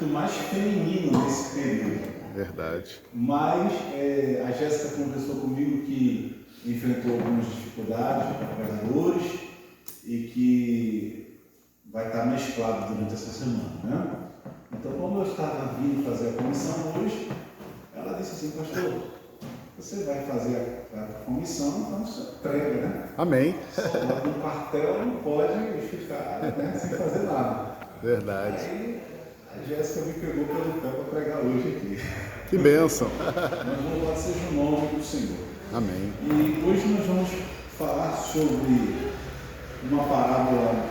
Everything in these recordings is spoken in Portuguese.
muito mais feminino nesse período. Verdade. Mas a Jéssica conversou comigo que enfrentou algumas dificuldades para pregadores e que vai estar mesclado durante essa semana, né? Então, como eu estava vindo fazer a comissão hoje, ela disse assim: pastor, você vai fazer a comissão, então você prega, né? Amém. Soldado no quartel não pode ficar, né, sem fazer nada. Verdade. Aí a Jéssica me pegou pelo pé para pregar hoje aqui. Que bênção. Mas louvado seja o nome do Senhor. Amém. E hoje nós vamos falar sobre uma parábola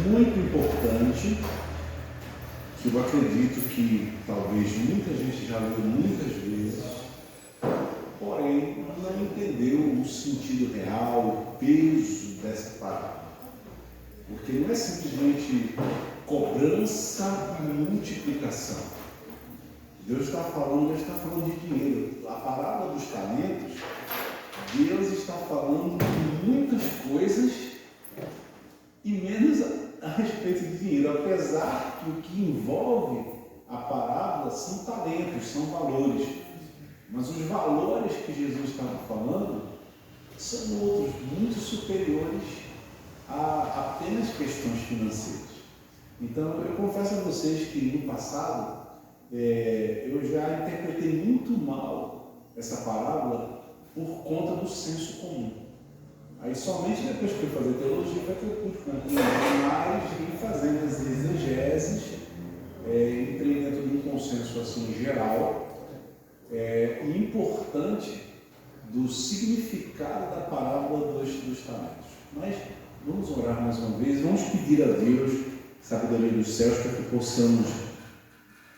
muito importante, que eu acredito que talvez muita gente já leu muitas vezes, porém não entendeu o sentido real, o peso dessa parábola. Porque não é simplesmente cobrança e multiplicação. Deus está falando de dinheiro. A parábola dos talentos, Deus está falando de muitas coisas e menos a respeito de dinheiro, apesar que o que envolve a parábola são talentos, são valores. Mas os valores que Jesus estava falando são outros, muito superiores a apenas questões financeiras. Então, eu confesso a vocês que no passado, eu já interpretei muito mal essa parábola por conta do senso comum. Aí somente depois que eu fui fazer teologia foi que eu pude compreender mais e fazendo as exegeses, entrei dentro de um consenso assim geral e importante do significado da parábola dos talentos. Mas vamos orar mais uma vez, vamos pedir a Deus sabedoria dos céus para que possamos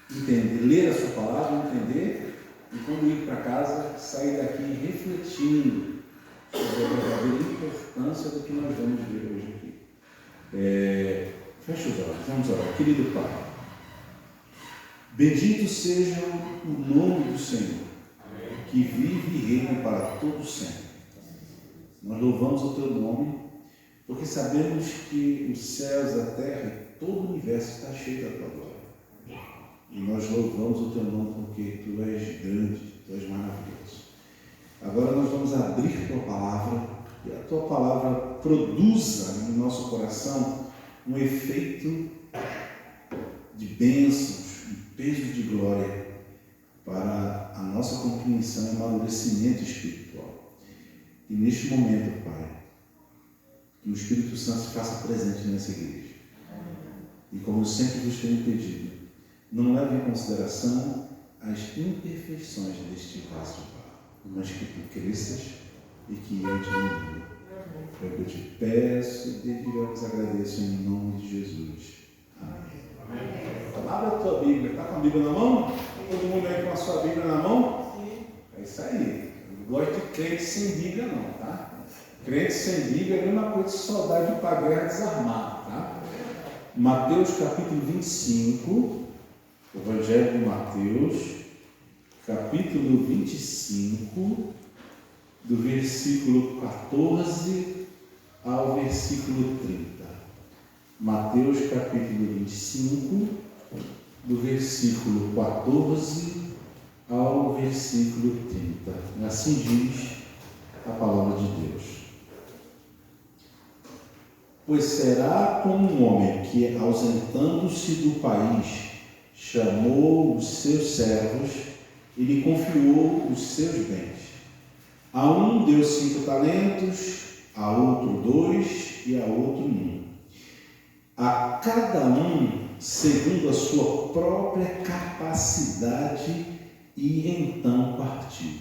entender, ler a sua palavra, entender e quando ir para casa, sair daqui refletindo sobre a verdadeira importância do que nós vamos ver hoje aqui. Feche os olhos, vamos orar. Querido Pai, bendito seja o nome do Senhor, que vive e reina para todo sempre. Nós louvamos o Teu nome, porque sabemos que os céus, a terra e todo o universo está cheio da Tua glória. E nós louvamos o Teu nome porque Tu és grande, Tu és maravilhoso. Agora nós vamos abrir Tua palavra e a Tua palavra produza no nosso coração um efeito de bênçãos, um peso de glória para a nossa compreensão e amadurecimento espiritual. E neste momento, Pai, que o Espírito Santo se faça presente nessa igreja. E como eu sempre vos tenho pedido, não leve em consideração as imperfeições deste vaso de barro, mas que tu cresças e que eu diminua. É o que eu te peço e desde já vos agradeço em nome de Jesus. Amém. Abra a tua Bíblia. Está com a Bíblia na mão? Todo mundo aí com a sua Bíblia na mão? Sim. É isso aí. Eu não gosto de crente sem Bíblia não, tá? Crente sem Bíblia é a mesma coisa que soldado de para guerra desarmado, tá? Mateus capítulo 25, Evangelho de Mateus, capítulo 25, do versículo 14 ao versículo 30. Mateus capítulo 25, do versículo 14 ao versículo 30. Assim diz a palavra de Deus. Pois será como um homem que, ausentando-se do país, chamou os seus servos e lhe confiou os seus bens. A um deu 5 talentos, a outro 2 e a outro 1. A cada um segundo a sua própria capacidade, e então partiu.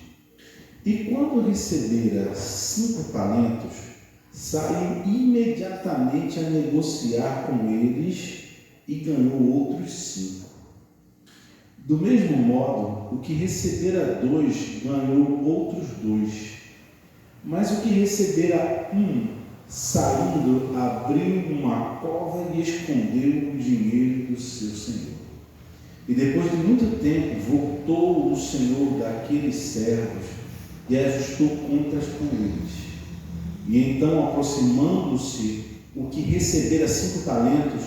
E quando recebera 5 talentos, saiu imediatamente a negociar com eles e ganhou outros 5. Do mesmo modo, o que recebera 2 ganhou outros 2. Mas o que recebera 1, saindo, abriu uma cova e escondeu o dinheiro do seu senhor. E depois de muito tempo, voltou o senhor daqueles servos e ajustou contas com eles. E então, aproximando-se, o que recebera 5 talentos,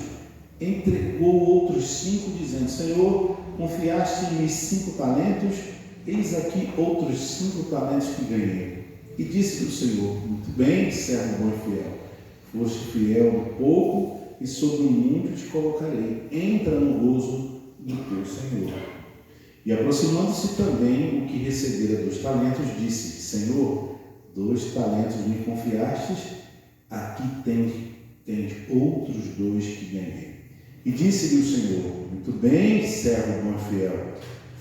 entregou outros 5, dizendo: Senhor, confiaste-me 5 talentos, eis aqui outros 5 talentos que ganhei. E disse-lhe o Senhor: muito bem, servo bom e fiel, foste fiel no pouco, e sobre o muito te colocarei. Entra no gozo do teu Senhor. E aproximando-se também o que recebera 2 talentos, disse: Senhor, 2 talentos me confiastes, aqui tens outros 2 que ganhei. E disse-lhe o Senhor: muito bem, servo bom e fiel,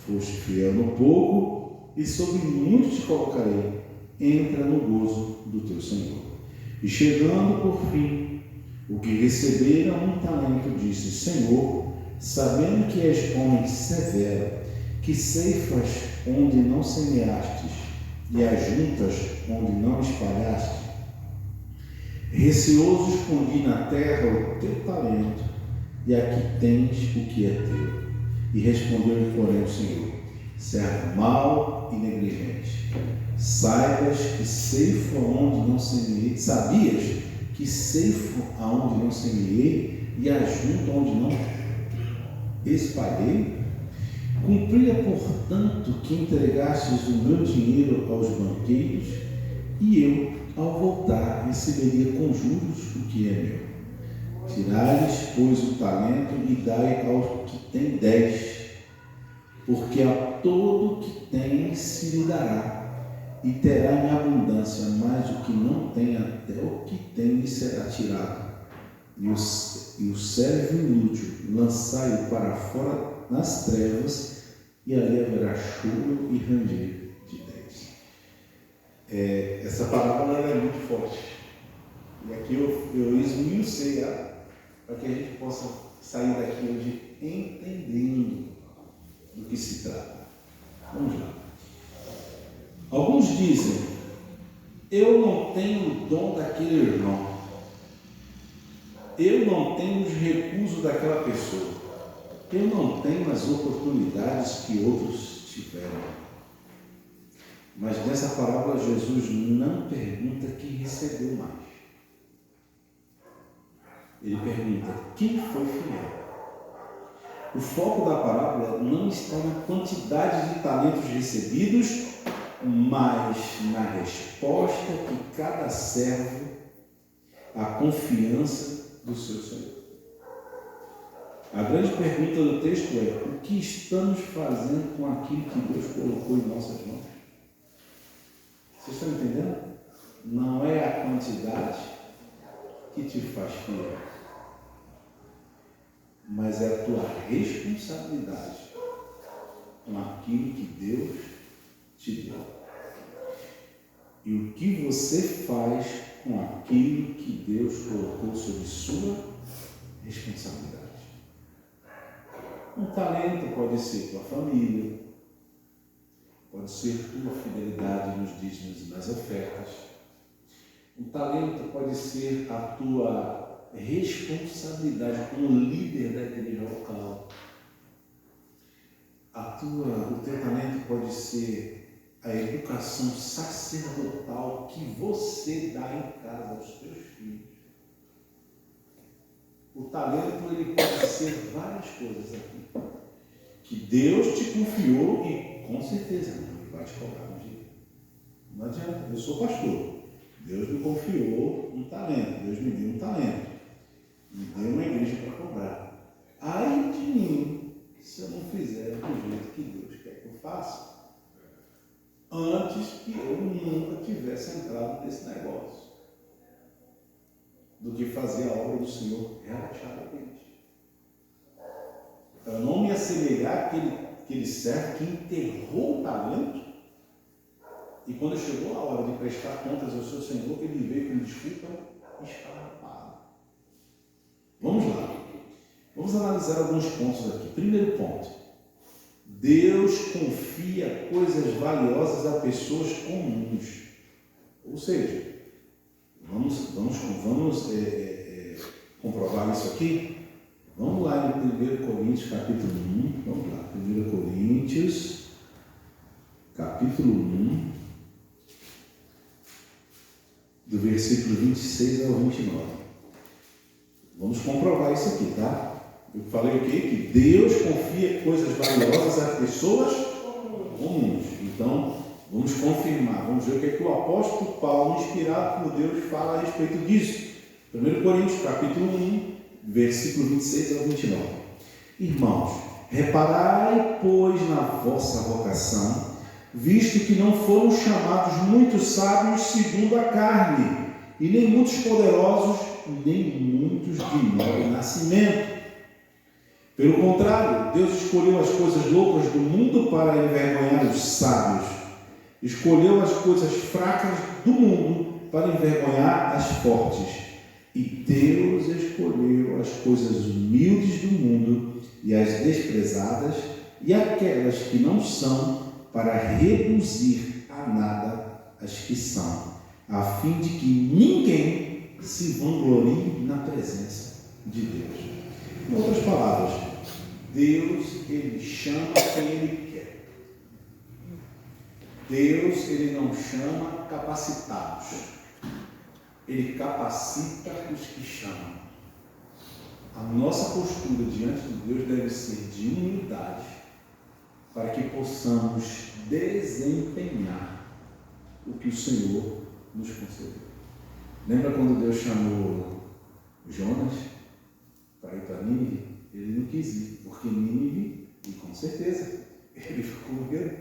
foste fiel no pouco, e sobre muito te colocarei. Entra no gozo do teu Senhor. E chegando por fim, o que recebera 1 talento, disse: Senhor, sabendo que és homem severo, que ceifas onde não semeastes e ajuntas onde não espalhaste, receoso escondi na terra o teu talento, e aqui tens o que é teu. E respondeu-lhe, porém, o Senhor: servo mau e negligente, sabias que ceifo aonde não semeei e ajunto onde não espalhei? Cumpria, portanto, que entregastes o meu dinheiro aos banqueiros, e eu, ao voltar, receberia com juros o que é meu. Tirai-lhes, pois, o talento e dai ao que tem 10, porque a todo que tem se lhe dará, e terá em abundância, mas o que não tem, até o que tem lhe será tirado. E o servo inútil lançai-o para fora nas trevas, e ali haverá choro e ranger de dentes. Essa parábola é muito forte. E aqui eu esmiucei ela para que a gente possa sair daqui hoje entendendo do que se trata. Vamos lá. Alguns dizem: eu não tenho o dom daquele irmão, eu não tenho os recursos daquela pessoa, eu não tenho as oportunidades que outros tiveram. Mas nessa parábola Jesus não pergunta quem recebeu mais. Ele pergunta: quem foi fiel? O foco da parábola não está na quantidade de talentos recebidos, mas na resposta que cada servo à confiança do seu Senhor. A grande pergunta do texto é: o que estamos fazendo com aquilo que Deus colocou em nossas mãos? Vocês estão entendendo? Não é a quantidade que te faz fiel, mas é a tua responsabilidade com aquilo que Deus te deu. E o que você faz com aquilo que Deus colocou sob sua responsabilidade. Um talento pode ser tua família, pode ser tua fidelidade nos dízimos e nas ofertas. Um talento pode ser a tua responsabilidade como líder da igreja local. O teu talento pode ser a educação sacerdotal que você dá em casa aos teus filhos. O talento, ele pode ser várias coisas aqui, que Deus te confiou e com certeza Ele vai te cobrar um dia. Não adianta, eu sou pastor, Deus me confiou um talento, Deus me deu um talento, me deu uma igreja para cobrar. Ai de mim, se eu não fizer do jeito que Deus quer que eu faça, antes que eu nunca tivesse entrado nesse negócio, do que fazer a obra do Senhor relaxadamente. Para não me assemelhar àquele servo que enterrou o talento, e quando chegou a hora de prestar contas ao seu Senhor, ele veio com desculpa esfarrapada. Vamos lá. Vamos analisar alguns pontos aqui. Primeiro ponto: Deus confia coisas valiosas a pessoas comuns. Ou seja, vamos comprovar isso aqui? Vamos lá em 1 Coríntios, capítulo 1. Vamos lá, 1 Coríntios, capítulo 1, do versículo 26 ao 29. Vamos comprovar isso aqui, tá? Eu falei o quê? Que Deus confia coisas valiosas a pessoas comuns. Então, vamos confirmar, vamos ver o que é que o apóstolo Paulo, inspirado por Deus, fala a respeito disso. 1 Coríntios, capítulo 1, versículo 26 ao 29. Irmãos, reparai, pois, na vossa vocação, visto que não foram chamados muitos sábios segundo a carne, e nem muitos poderosos, nem muitos de nobre nascimento. Pelo contrário, Deus escolheu as coisas loucas do mundo para envergonhar os sábios. Escolheu as coisas fracas do mundo para envergonhar as fortes. E Deus escolheu as coisas humildes do mundo e as desprezadas e aquelas que não são para reduzir a nada as que são, a fim de que ninguém se vanglorie na presença de Deus. Em outras palavras, Deus, Ele chama quem Ele quer. Deus, Ele não chama capacitados. Ele capacita os que chamam. A nossa postura diante de Deus deve ser de humildade, para que possamos desempenhar o que o Senhor nos concedeu. Lembra quando Deus chamou Jonas para ir para Nínive? Ele não quis ir, porque Nínive, e com certeza, ele ficou com medo.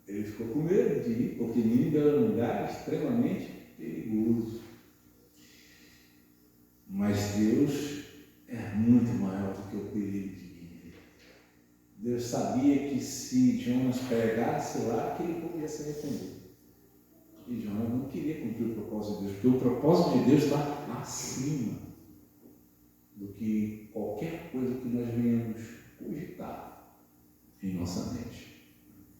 Ele ficou com medo de ir, porque Nínive era um lugar extremamente perigoso. Mas Deus é muito maior do que o perigo de Nínive. Deus sabia que se Jonas pregasse lá, que ele poderia se arrepender. E Jonas não queria cumprir o propósito de Deus, porque o propósito de Deus está acima do que qualquer coisa que nós venhamos cogitar em nossa mente.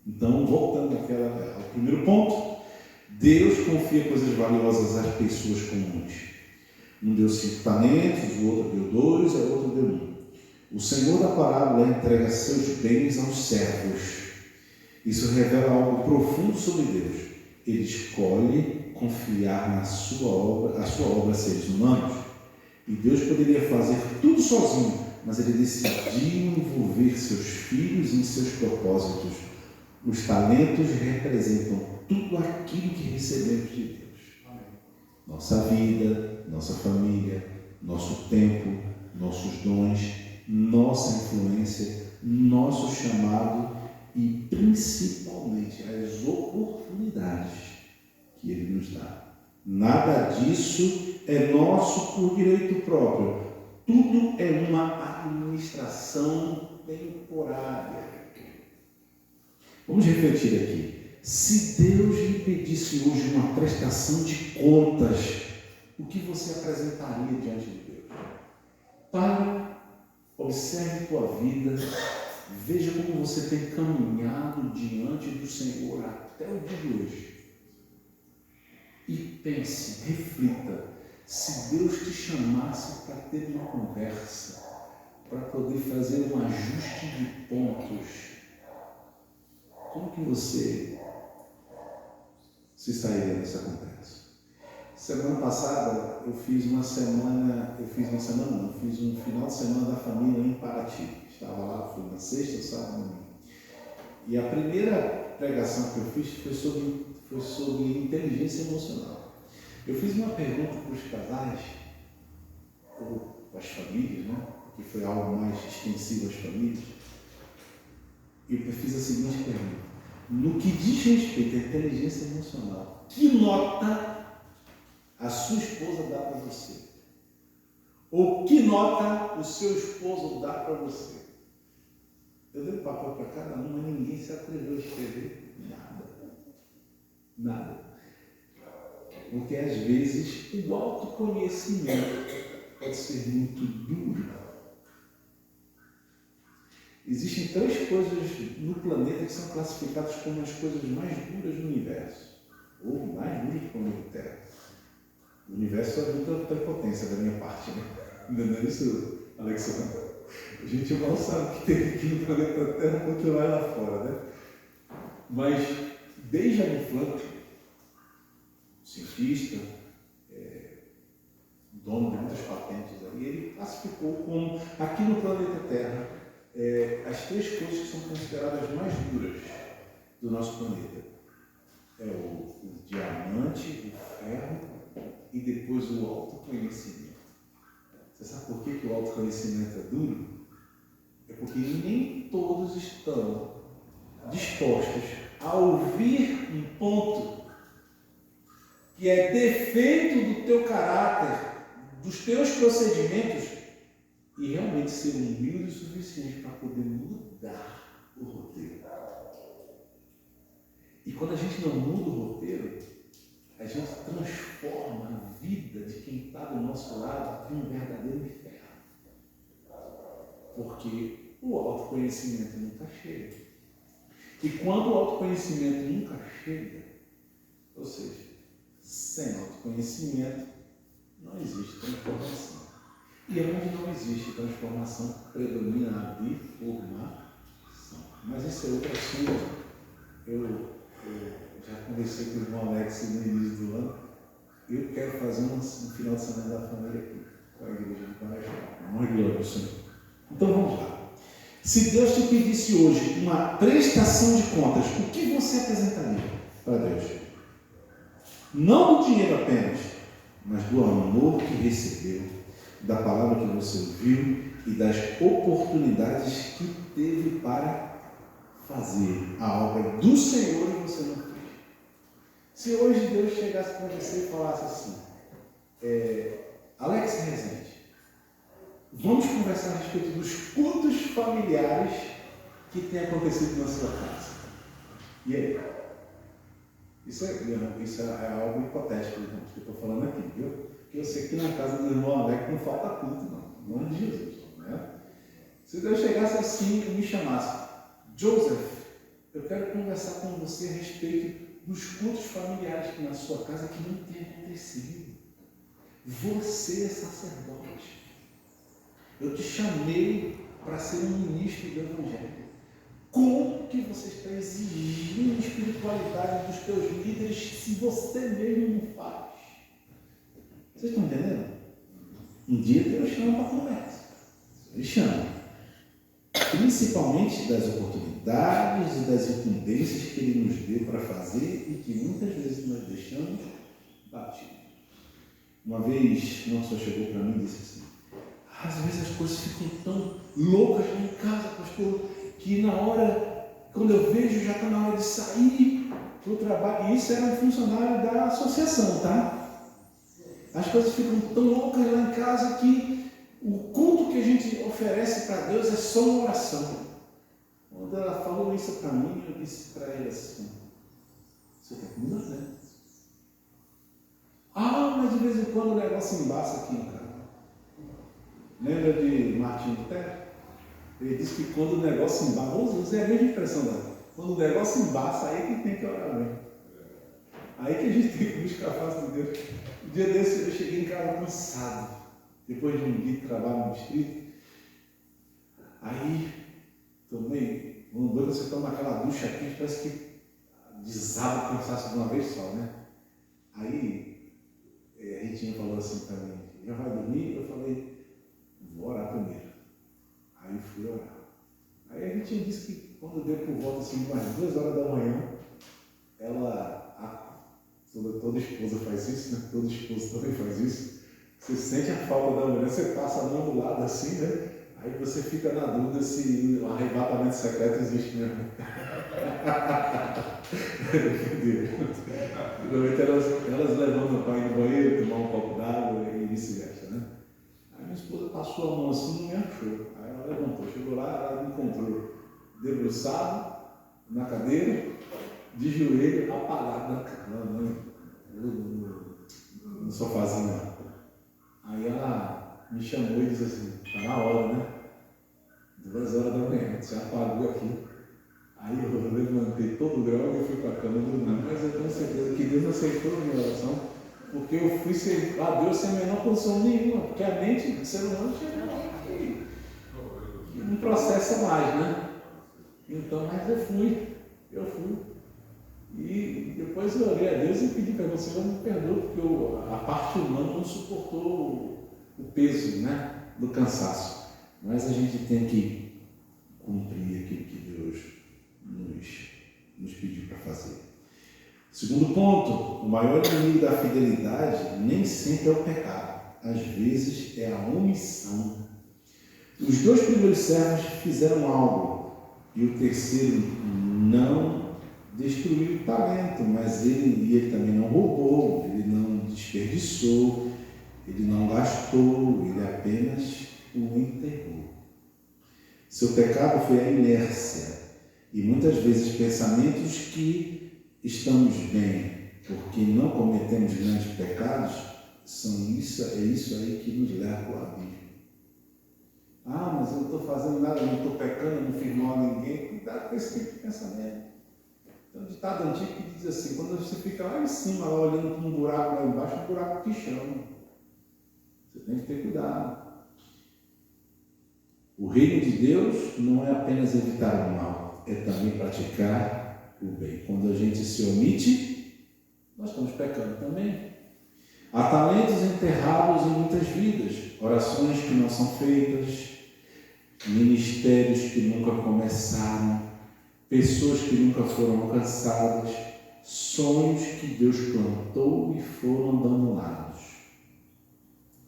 Então, voltando ao primeiro ponto, Deus confia coisas valiosas às pessoas comuns. Um deu 5 talentos, o outro deu 2, o outro deu 1. O Senhor da parábola entrega seus bens aos servos. Isso revela algo profundo sobre Deus. Ele escolhe confiar na sua obra, a sua obra a seres humanos. E Deus poderia fazer tudo sozinho, mas Ele decidiu envolver seus filhos em seus propósitos. Os talentos representam tudo aquilo que recebemos de Deus. Nossa vida, nossa família, nosso tempo, nossos dons, nossa influência, nosso chamado e principalmente as oportunidades que Ele nos dá. Nada disso é nosso por direito próprio. Tudo é uma administração temporária. Vamos refletir aqui. Se Deus lhe pedisse hoje uma prestação de contas, o que você apresentaria diante de Deus? Pare, observe tua vida, veja como você tem caminhado diante do Senhor até o dia de hoje. E pense, reflita, se Deus te chamasse para ter uma conversa, para poder fazer um ajuste de pontos, como que você se sairia dessa conversa? Semana passada eu fiz um final de semana da família em Paraty. Estava lá, fui na sexta, sábado e domingo. E a primeira pregação que eu fiz foi sobre inteligência emocional. Eu fiz uma pergunta para os casais, ou para as famílias, né? Que foi algo mais extensivo às famílias. E eu fiz a seguinte pergunta: no que diz respeito à inteligência emocional, que nota a sua esposa dá para você? Ou que nota o seu esposo dá para você? Eu dei papel para cada um, mas ninguém se atreveu a escrever nada. Nada. Porque às vezes o autoconhecimento pode ser muito duro. Existem 3 coisas no planeta que são classificadas como as coisas mais duras do universo, ou mais duras do planeta Terra. O universo é muita prepotência da minha parte, né? Não é isso, Alexandre? A gente mal sabe o que tem aqui no planeta Terra quanto vai lá fora, né? Mas Benjamin Franklin, cientista, dono de muitas patentes aí, ele classificou como, aqui no planeta Terra, as 3 coisas que são consideradas mais duras do nosso planeta. É o diamante, o ferro e depois o autoconhecimento. Você sabe por que o autoconhecimento é duro? É porque nem todos estão dispostos a ouvir um ponto que é defeito do teu caráter, dos teus procedimentos, e realmente ser humilde o suficiente para poder mudar o roteiro. E quando a gente não muda o roteiro, a gente transforma a vida de quem está do nosso lado em um verdadeiro inferno. Porque o autoconhecimento nunca chega. E quando o autoconhecimento nunca chega, ou seja, sem autoconhecimento, não existe transformação. E onde não existe transformação, predomina a deformação. Mas esse é outro assunto. Eu já conversei com o irmão Alex no início do ano. Eu quero fazer um final de semana da família aqui, com a igreja de Paraná. Uma glória ao Senhor. Então vamos lá. Se Deus te pedisse hoje uma prestação de contas, o que você apresentaria para Deus? Não do dinheiro apenas, mas do amor que recebeu, da palavra que você ouviu e das oportunidades que teve para fazer a obra do Senhor e você não fez. Se hoje Deus chegasse para você e falasse assim, Alex Rezende, vamos conversar a respeito dos cultos familiares que têm acontecido na sua casa. E aí? Isso é algo hipotético, irmãos, que eu estou falando aqui, viu? Porque eu sei que na casa do irmão Alex não falta culto, não. Em nome de Jesus, né? Se Deus chegasse assim e me chamasse, Joseph, eu quero conversar com você a respeito dos cultos familiares que na sua casa que não tem acontecido. Você é sacerdote. Eu te chamei para ser um ministro do Evangelho. Como que você está exigindo espiritualidade dos teus líderes se você mesmo não faz? Vocês estão entendendo? Um dia Deus chama para conversa. Ele chama. Principalmente das oportunidades e das incumbências que Ele nos deu para fazer e que muitas vezes nós deixamos batido. Uma vez, uma pessoa chegou para mim e disse assim, às vezes as coisas ficam tão loucas lá em casa, pastor, que na hora, quando eu vejo, já está na hora de sair para o trabalho. E isso era um funcionário da associação, tá? As coisas ficam tão loucas lá em casa que o culto que a gente oferece para Deus é só uma oração. Quando ela falou isso para mim, eu disse para ela assim, você quer mudar, né? Mas de vez em quando o negócio embaça aqui em casa. Lembra de Martinho Lutero? Ele disse que quando o negócio embaça, vamos usar a mesma expressão dela, quando o negócio embaça, aí que tem que orar mesmo. Aí que a gente tem que buscar a face de Deus. Um dia desse eu cheguei em casa cansado, depois de um dia de trabalho no distrito. Aí tomei, quando você toma aquela ducha aqui, parece que desaba o cansaço de uma vez só, né? Aí a Ritinha falou assim para mim, já vai dormir? Eu falei, vou orar primeiro. Aí fui orar. Aí a Ritinha disse que quando deu por volta assim, umas 2 horas da manhã, toda esposa faz isso, né? Todo esposo também faz isso. Você sente a falta da mulher, você passa a mão do lado assim, né? Aí você fica na dúvida se o arrebatamento secreto existe mesmo. Normalmente elas levantam para ir no banheiro, tomar um copo d'água e vice-versa, né? Aí minha esposa passou a mão assim e não me achou. Aí ela levantou, chegou lá, ela me encontrou debruçado na cadeira, de joelho, apagado no sofazinho lá. Aí ela me chamou e disse assim, está na hora, né? 2 horas da manhã, você apagou aqui. Aí eu levantei todo o grau e fui para a cama dormindo. Mas eu tenho certeza que Deus aceitou a minha oração, porque eu fui a Deus sem a menor condição nenhuma, porque a mente do ser humano chega que não processa mais, né? Então, mas eu fui. E depois eu orei a Deus e pedi para você, me perdoe, porque a parte humana não suportou o peso, né, do cansaço. Mas a gente tem que cumprir aquilo que Deus nos pediu para fazer. Segundo ponto, o maior inimigo da fidelidade nem sempre é o pecado. Às vezes é a omissão. Os 2 primeiros servos fizeram algo e o terceiro não destruiu o talento, mas ele também não roubou, ele não desperdiçou, ele não gastou, ele apenas o enterrou. Seu pecado foi a inércia e muitas vezes pensamentos que estamos bem porque não cometemos grandes pecados, é isso aí que nos leva ao abismo. Ah, mas eu não estou fazendo nada, eu não estou pecando, eu não fiz mal a ninguém. Cuidado com esse tipo de pensamento. Tem um ditado antigo que diz assim: quando você fica lá em cima, lá olhando para um buraco lá embaixo, um buraco que chama. Você tem que ter cuidado. O reino de Deus não é apenas evitar o mal, é também praticar o bem. Quando a gente se omite, nós estamos pecando também. Há talentos enterrados em muitas vidas, orações que não são feitas, ministérios que nunca começaram, pessoas que nunca foram alcançadas, sonhos que Deus plantou e foram abandonados.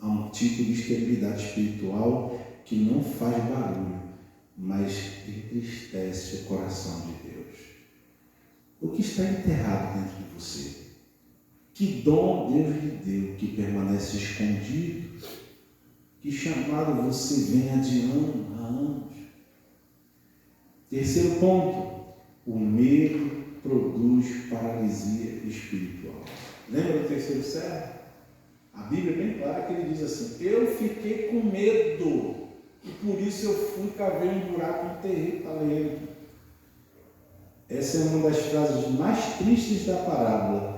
Há um tipo de esterilidade espiritual que não faz barulho, mas entristece o coração de Deus. O que está enterrado dentro de você? Que dom Deus lhe deu que permanece escondido? Que chamado você vem adiando há anos? Terceiro ponto, o medo produz paralisia espiritual. Lembra do terceiro servo? A Bíblia é bem clara que ele diz assim: eu fiquei com medo e por isso eu fui cavar um buraco no terreno para ele. Essa é uma das frases mais tristes da parábola.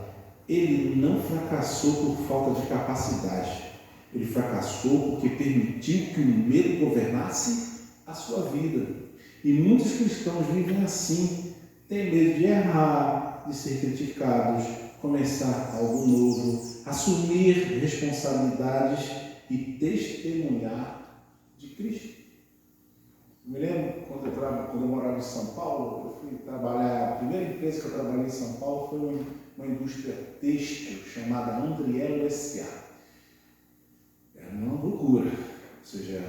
Ele não fracassou por falta de capacidade. Ele fracassou porque permitiu que o medo governasse a sua vida. E muitos cristãos vivem assim. Têm medo de errar, de ser criticados, começar algo novo, assumir responsabilidades e testemunhar de Cristo. Eu me lembro quando eu morava em São Paulo, eu fui trabalhar, a primeira empresa que eu trabalhei em São Paulo foi uma indústria têxtil chamada Andrielo S.A. Era uma loucura, ou seja,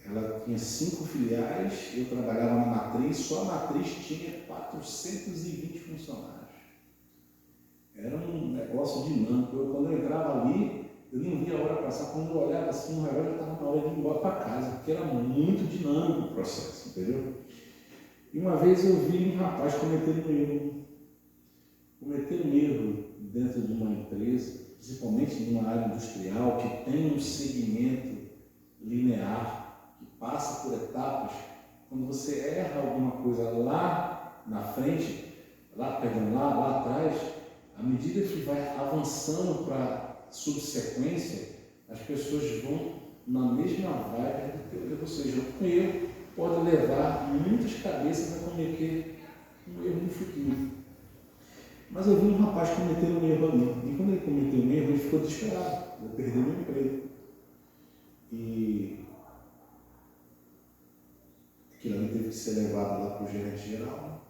ela tinha 5 filiais, eu trabalhava na matriz, só a matriz tinha 420 funcionários. Era um negócio dinâmico. Quando eu entrava ali, eu não via a hora passar. Quando eu olhava assim, o relógio estava na hora de ir embora para casa, porque era muito dinâmico o processo, entendeu? E uma vez eu vi um rapaz cometendo um erro dentro de uma empresa, principalmente numa área industrial que tem um segmento linear, que passa por etapas. Quando você erra alguma coisa lá na frente, lá atrás, à medida que vai avançando para subsequência, as pessoas vão na mesma vibe do teu erro. Ou seja, um erro pode levar muitas cabeças a cometer um erro no futuro. Mas eu vi um rapaz cometer um erro ali. E quando ele cometeu um erro, ele ficou desesperado. Eu perdi meu emprego. E aquilo ali teve que ser levado lá para o gerente geral.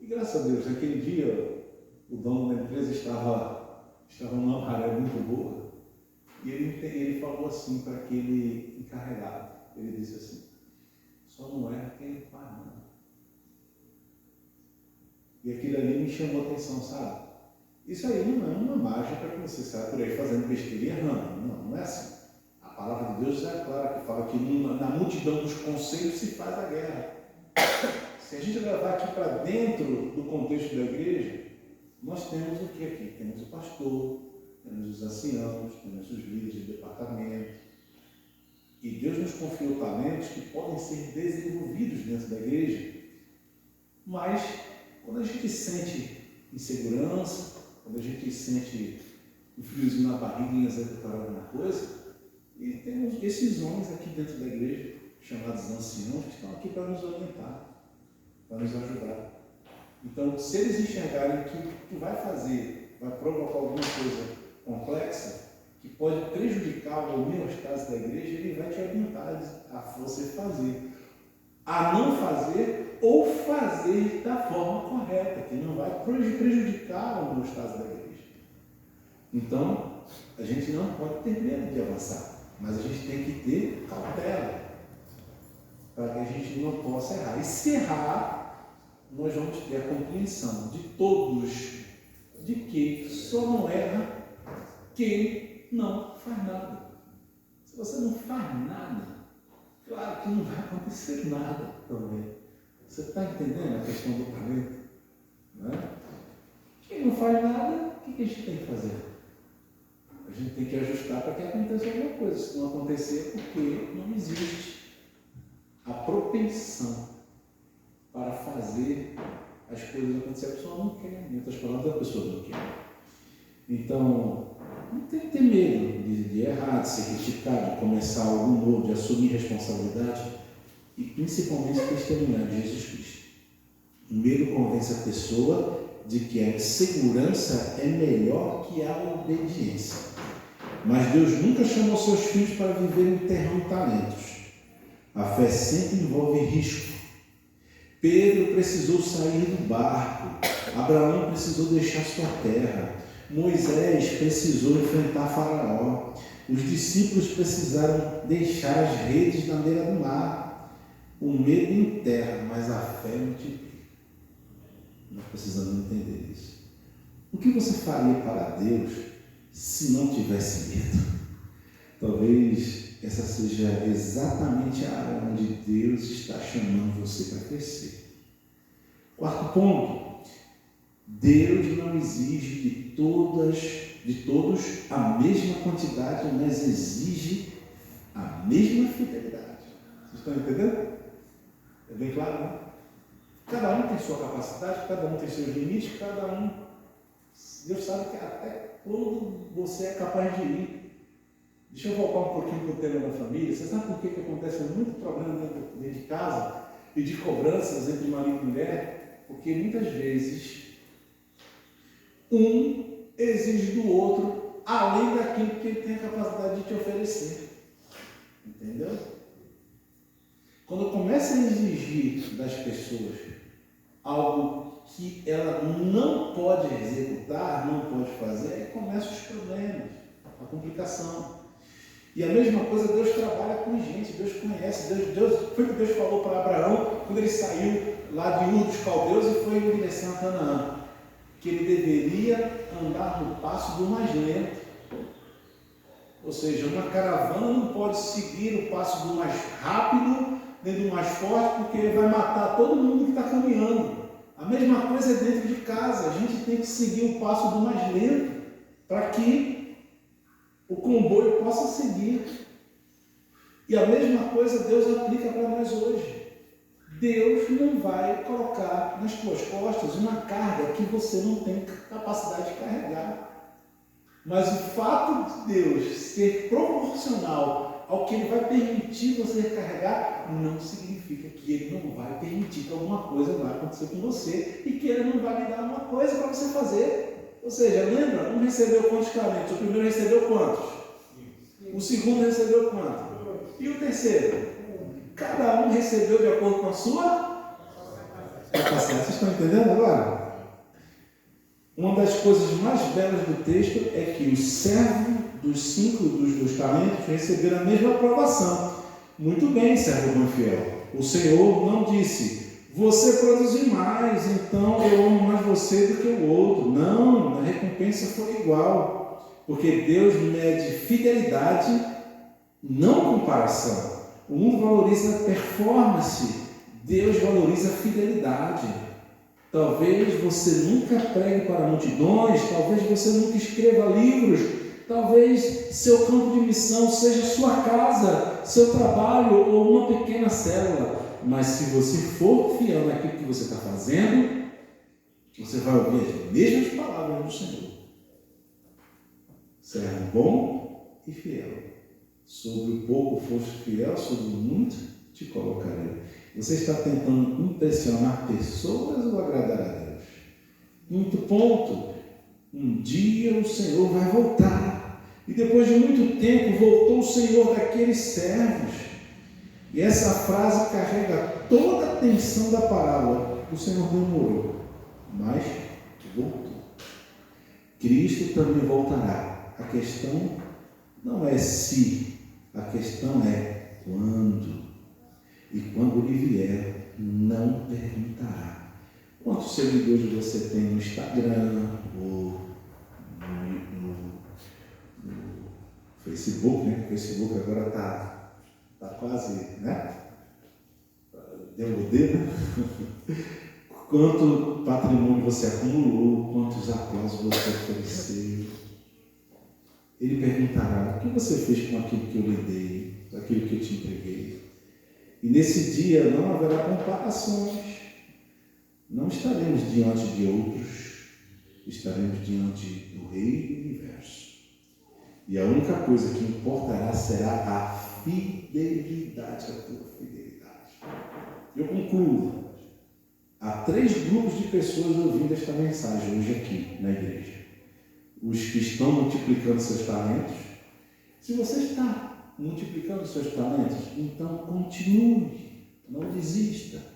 E graças a Deus, naquele dia, o dono da empresa estava numa maré muito boa. E ele falou assim para aquele encarregado. Ele disse assim: só não erra quem não faz nada. E aquilo ali me chamou a atenção, sabe? Isso aí não é uma mágica para que você saia por aí fazendo besteira e errando. Não é assim. A palavra de Deus é clara, que fala que na multidão dos conselhos se faz a guerra. Se a gente levar aqui para dentro do contexto da igreja, nós temos o que aqui? Temos o pastor, temos os anciãos, temos os líderes de departamento. E Deus nos confiou talentos que podem ser desenvolvidos dentro da igreja. Mas, quando a gente sente insegurança, quando a gente sente um friozinho na barriga em executar alguma coisa, e temos esses homens aqui dentro da igreja, chamados anciãos, que estão aqui para nos orientar, para nos ajudar. Então, se eles enxergarem que o que tu vai fazer vai provocar alguma coisa complexa, que pode prejudicar a homeostase da igreja, ele vai te orientar a você fazer, a não fazer ou fazer da forma correta, que não vai prejudicar a homeostase da igreja. Então, a gente não pode ter medo de avançar, mas a gente tem que ter cautela para que a gente não possa errar. E se errar, nós vamos ter a compreensão de todos de que só não erra quem não faz nada. Se você não faz nada, claro que não vai acontecer nada também. Você está entendendo a questão do talento? Não é? Quem não faz nada, o que a gente tem que fazer? A gente tem que ajustar para que aconteça alguma coisa. Se não acontecer, porque não existe a propensão para fazer as coisas acontecer. A pessoa não quer, em outras palavras, a pessoa não quer. Então, não tem que ter medo de errar, de ser criticado, de começar algo novo, de assumir responsabilidade e principalmente testemunhar de Jesus Cristo. O medo convence a pessoa de que a insegurança é melhor que a obediência. Mas Deus nunca chamou seus filhos para viver no terrão de talentos. A fé sempre envolve risco. Pedro precisou sair do barco. Abraão precisou deixar sua terra. Moisés precisou enfrentar Faraó. Os discípulos precisaram deixar as redes na beira do mar. O medo enterra, mas a fé multiplica. Nós precisamos entender isso. O que você faria para Deus se não tivesse medo? Talvez essa seja exatamente a área onde Deus está chamando você para crescer. Quarto ponto. Deus não exige de todos a mesma quantidade, mas exige a mesma fidelidade. Vocês estão entendendo? É bem claro, né? Cada um tem sua capacidade, cada um tem seus limites, cada um... Deus sabe que até quando você é capaz de ir. Deixa eu voltar um pouquinho para o tema da família. Você sabe por que acontece muito problema dentro de casa e de cobranças entre marido e mulher? Porque muitas vezes um exige do outro além daquilo que ele tem a capacidade de te oferecer. Entendeu? Quando começa a exigir das pessoas algo que ela não pode executar, não pode fazer, aí começam os problemas, a complicação. E a mesma coisa Deus trabalha com gente, Deus conhece, foi o que Deus falou para Abraão quando ele saiu lá de Ur dos Caldeus e foi em direção a Canaã, que ele deveria andar no passo do mais lento. Ou seja, uma caravana não pode seguir o passo do mais rápido nem do mais forte, porque ele vai matar todo mundo que está caminhando. A mesma coisa é dentro de casa, a gente tem que seguir o passo do mais lento para que o comboio possa seguir. E a mesma coisa Deus aplica para nós hoje. Deus não vai colocar nas tuas costas uma carga que você não tem capacidade de carregar. Mas o fato de Deus ser proporcional ao que Ele vai permitir você carregar, não significa que Ele não vai permitir que alguma coisa vai acontecer com você e que Ele não vai lhe dar uma coisa para você fazer. Ou seja, lembra? Um recebeu quantos talentos? O primeiro recebeu quantos? O segundo recebeu quantos? E o terceiro? Cada um recebeu de acordo com a sua capacidade. Vocês estão entendendo agora? Uma das coisas mais belas do texto é que o servo dos 5 dos talentos receberam a mesma aprovação. Muito bem, servo bom e fiel. O Senhor não disse: você produziu mais, então eu amo mais você do que o outro. Não, a recompensa foi igual. Porque Deus mede fidelidade, não comparação. O mundo valoriza performance, Deus valoriza fidelidade. Talvez você nunca pregue para multidões, talvez você nunca escreva livros, talvez seu campo de missão seja sua casa, seu trabalho ou uma pequena célula. Mas se você for fiel naquilo que você está fazendo, você vai ouvir as mesmas palavras do Senhor. Servo bom e fiel. Sobre o pouco foste fiel, sobre o muito te colocarei. Você está tentando impressionar pessoas ou agradar a Deus? Quinto ponto, um dia o Senhor vai voltar. E depois de muito tempo voltou o Senhor daqueles servos. E essa frase carrega toda a tensão da parábola. O Senhor demorou, mas voltou. Cristo também voltará. A questão não é se, a questão é quando. E quando ele vier, não perguntará quantos seguidores você tem no Instagram ou no Facebook, né? O Facebook agora está quase, né? Deu o dedo. Quanto patrimônio você acumulou, quantos aplausos você ofereceu. Ele perguntará: o que você fez com aquilo que eu lhe dei, com aquilo que eu te entreguei? E nesse dia não haverá comparações. Não estaremos diante de outros, estaremos diante do Rei do Universo. E a única coisa que importará será a fidelidade, a tua fidelidade. Eu concluo. Há 3 grupos de pessoas ouvindo esta mensagem hoje aqui na igreja. Os que estão multiplicando seus talentos. Se você está multiplicando seus talentos, então continue, não desista.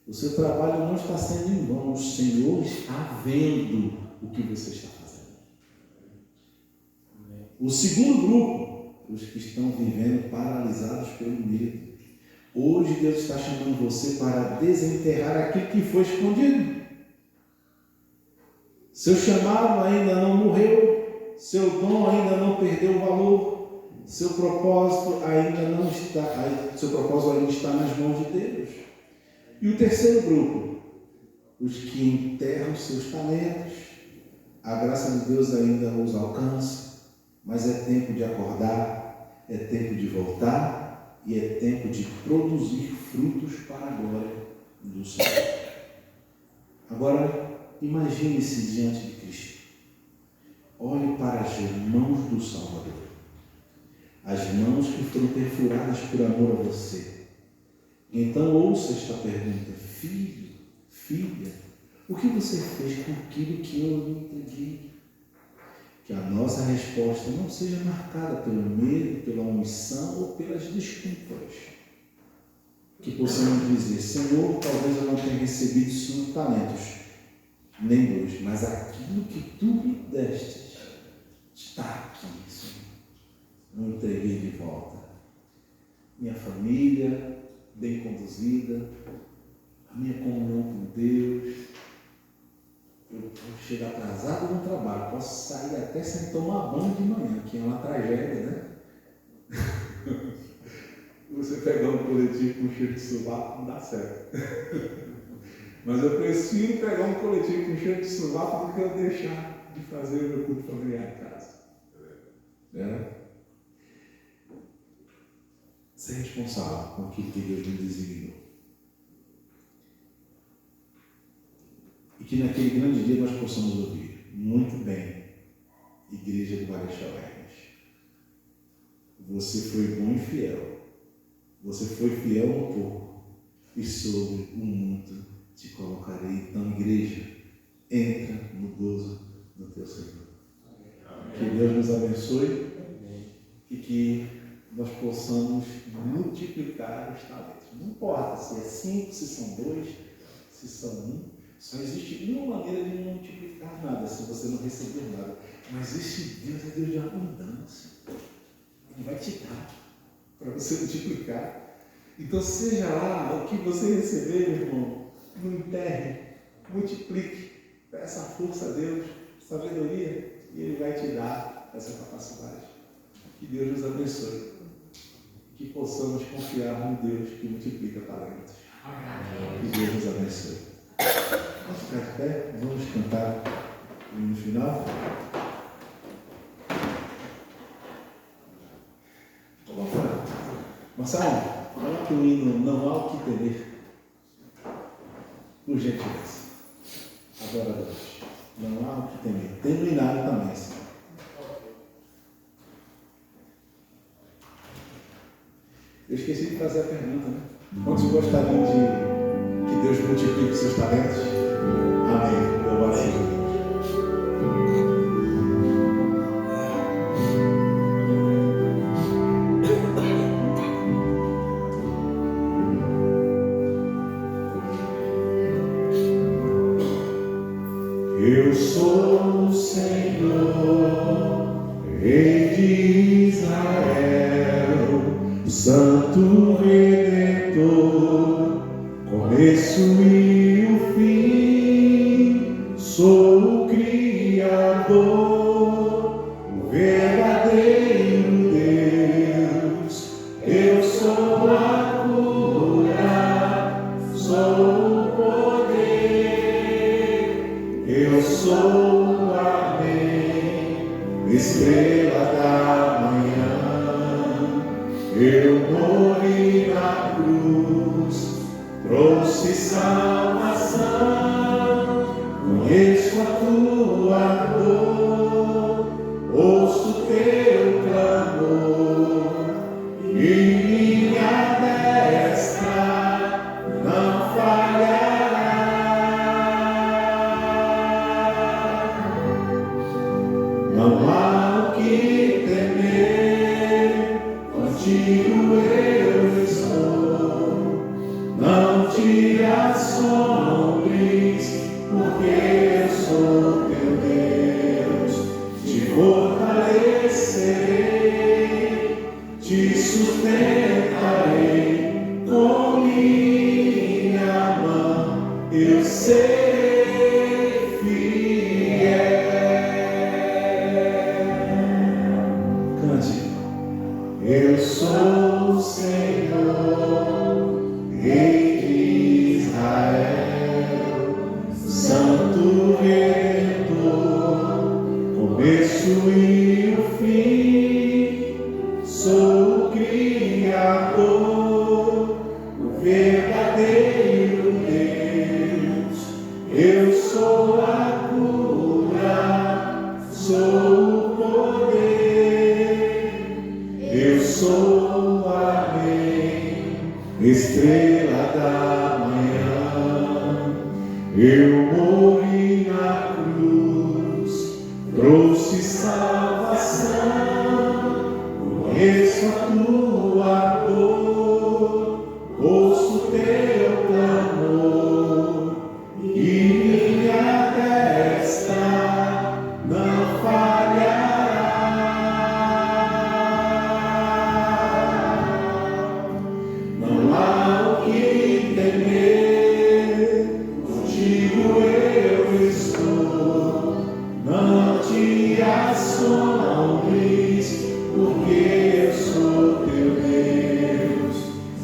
O seu trabalho não está sendo em vão, o Senhor está vendo o que você está fazendo. O segundo grupo, os que estão vivendo paralisados pelo medo. Hoje Deus está chamando você para desenterrar aquilo que foi escondido. Seu chamado ainda não morreu, seu dom ainda não perdeu o valor, seu propósito ainda está nas mãos de Deus. E o terceiro grupo, os que enterram seus talentos. A graça de Deus ainda os alcança, mas é tempo de acordar, é tempo de voltar e é tempo de produzir frutos para a glória do Senhor. Agora, imagine-se diante de Cristo. Olhe para as mãos do Salvador. As mãos que foram perfuradas por amor a você. Então ouça esta pergunta: filho, filha, o que você fez com aquilo que eu lhe entreguei? Que a nossa resposta não seja marcada pelo medo, pela omissão ou pelas desculpas. Que possamos dizer: Senhor, talvez eu não tenha recebido 5 talentos, nem 2, mas aquilo que tu me deste está aqui, Senhor. Não entreguei de volta. Minha família bem conduzida, a minha comunhão com Deus. Eu vou chegar atrasado no trabalho, posso sair até sem tomar banho de manhã, que é uma tragédia, né? Você pegar um coletivo com cheiro de sovaco não dá certo. Mas eu prefiro pegar um coletivo com cheiro de sovaco do que eu deixar de fazer o meu culto familiar em casa. Ser responsável com aquilo que Deus me designou. E que naquele grande dia nós possamos ouvir: muito bem, Igreja do Marechal Hermes. Você foi bom e fiel. Você foi fiel um pouco, e sobre o muito te colocarei. Então, igreja, entra no gozo do teu Senhor. Amém. Que Deus nos abençoe. Amém. E que nós possamos multiplicar os talentos. Não importa se é 5, se são 2, se são 1. Só existe uma maneira de multiplicar nada, se você não receber nada. Mas este Deus é Deus de abundância. Ele vai te dar para você multiplicar. Então, seja lá o que você receber, meu irmão, não enterre, multiplique, peça força a Deus, sabedoria, e Ele vai te dar essa capacidade. Que Deus nos abençoe. Que possamos confiar no Deus que multiplica talentos. Que Deus nos abençoe. Vamos ficar de pé, vamos cantar no final. Marcelo, coloque o hino Não Há O Que Temer. Por gentileza. Adora a Deus. Não há o que temer. Tem no hinário também, assim. Eu esqueci de fazer a pergunta, né? Quantos gostariam de que Deus multiplique seus talentos? Amém. Louvado seja Deus. Eu sou o Senhor, Rei de Israel, Santo Redentor, começo e o fim. Sou o Criador, o verdadeiro Deus. Eu sou a cura, sou o poder. Eu sou o Amém, estrela da manhã. Eu morri na cruz, trouxe salvação. Conheço a tua dor, ouço teu clamor, e minha destra não falhará. Não há o que temer, contigo eu estou. Não te assombres, porque eu sou teu Deus. Te fortalecerei, te sustentarei com minha mão. Eu serei fiel. Cante. Eu sou o Senhor, Rei de Israel, Santo Redentor, começo e o fim. Sou o Criador, o verdadeiro Deus. Eu sou a cura, sou o poder. Eu sou o Amém, estrela da manhã. Eu morri na cruz, trouxe salvação. Conheço a tua dor, ouço teu clamor, e minha destra não falhará. Não há o que temer, contigo eu estou. Não te assombres, porque eu sou teu Deus.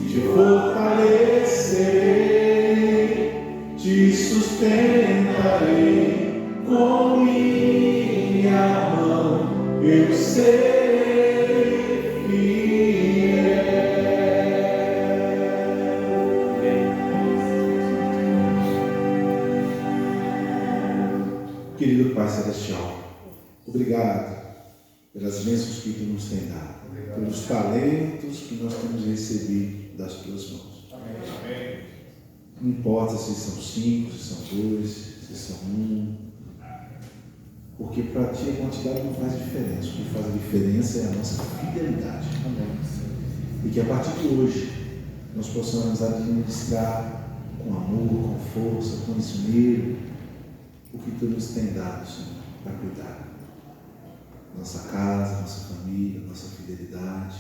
Te fortalecerei, te sustentarei com minha mão. Eu serei fiel. Querido Pai Celestial, obrigado pelas bênçãos que Tu nos tem dado, pelos talentos que nós temos recebido das Tuas mãos. Amém. Não importa se são 5, se são 2, se são 1, porque para Ti a quantidade não faz diferença. O que faz a diferença é a nossa fidelidade. Amém. E que a partir de hoje nós possamos administrar com amor, com força, com esmero o que Tu nos tem dado, Senhor, para cuidar. Nossa casa, nossa família, nossa fidelidade,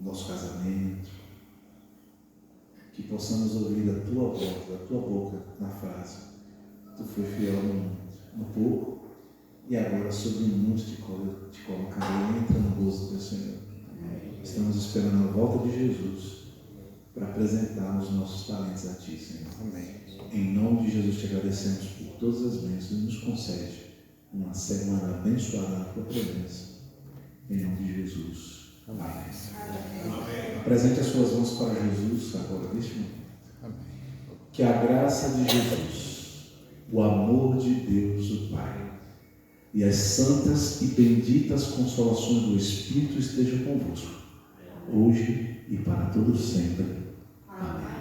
nosso casamento. Que possamos ouvir da Tua voz, da Tua boca, na frase: Tu foi fiel no pouco, e agora sobre muito te colocarei. Entra no gozo do Teu Senhor. Estamos esperando a volta de Jesus para apresentar os nossos talentos a Ti, Senhor. Amém. Em nome de Jesus te agradecemos por todas as bênçãos e nos concede uma semana abençoada na Tua presença. Em nome de Jesus. Amém. Amém. Apresente as suas mãos para Jesus agora, neste momento. Amém. Que a graça de Jesus, o amor de Deus, o Pai, e as santas e benditas consolações do Espírito estejam convosco, hoje e para todos sempre. Amém.